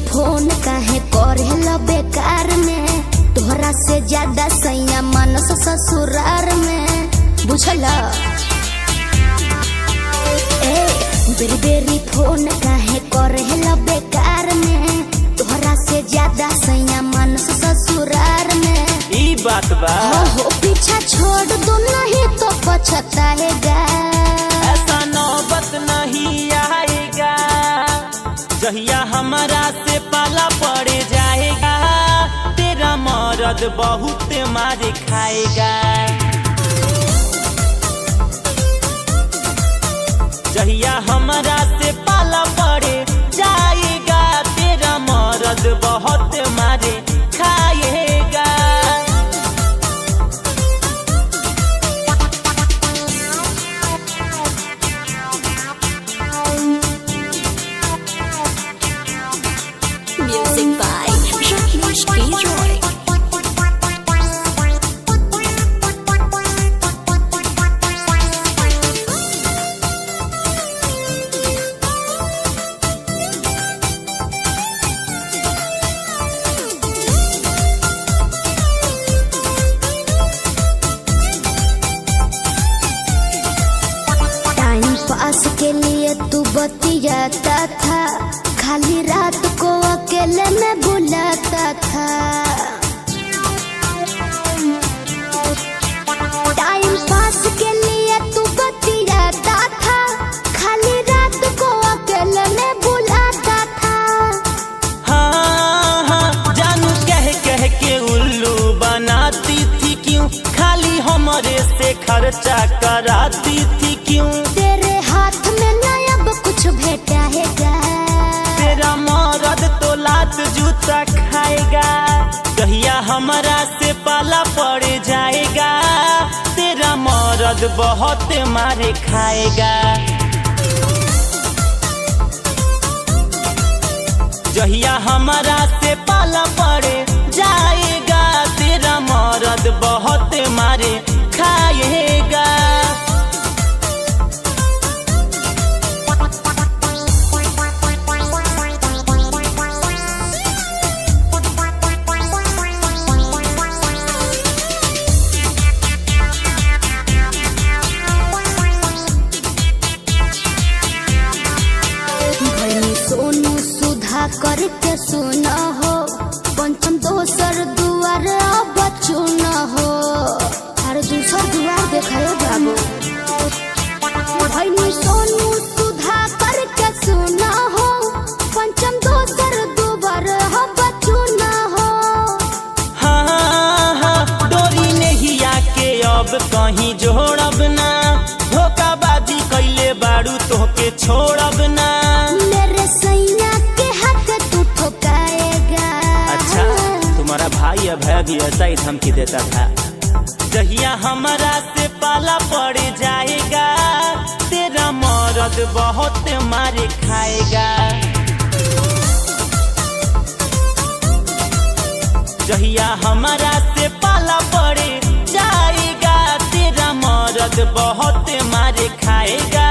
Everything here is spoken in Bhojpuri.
फोन काहे करेला बेकार में, तोहरा से ज्यादा सैया मानस ससुरार में, बुझला। बेरी बेरी फोन काहे करेला बेकार में, तोहरा से ज्यादा सैया मानस ससुरार में। ई बात बा हो पीछा छोड़ दो नहीं तो पछताएगा। ऐसा नौबत नहीं आएगा, जहिया हमारा से पाला पड़ जाएगा, तेरा मर्द बहुत मार खाएगा। जहिया हमारा से पाला पड़ जाएगा, तेरा मर्द बहुत मार खाएगा। Music by Rakesh Roy. Time pass के लिए तू बतियाता था, खाली रात को अकेले में बुलाता था। टाइम पास के लिए तू बतियाता था, खाली रात को अकेले में बुलाता था। हाँ हाँ जानू कह कह के उल्लू बनाती थी क्यों, खाली हमारे से खर्चा कराती थी क्यों। तेरे हाथ में ना अब कुछ भेटाएगा, तेरा मर्द तो लात जूता खाएगा। कहिया हमारा से पाला पड़ जाएगा, तेरा मर्द बहुत मारे खाएगा। जहिया हमारा से पाला पड़ जाएगा, तेरा मर्द बहुत मारे खाएगा। सोनू सुधा करके सुना हो, पंचम दोसर दुआर अब चुना हो। अरे दूसर दुआर देखे बाबू। भैनी सोनू सुधा करके सुना हो, पंचम दोसर दुआर अब चुना हो। हाँ हाँ डोरी नहीं आके अब कहीं जोड़ब ना, धोखाबाजी कैले बारू तोहके छोड़ब ना। मेरे सैया के हाथ तू ठोकाएगा। अच्छा तुम्हारा भाई अभय भी ऐसा ही धमकी देता था। जहिया हमारा से पाला पड़ जाएगा, तेरा मर्द बहुत मारे खाएगा। जहिया हमारा से पाला पड़ जाएगा, तेरा मर्द बहुत मारे खाएगा।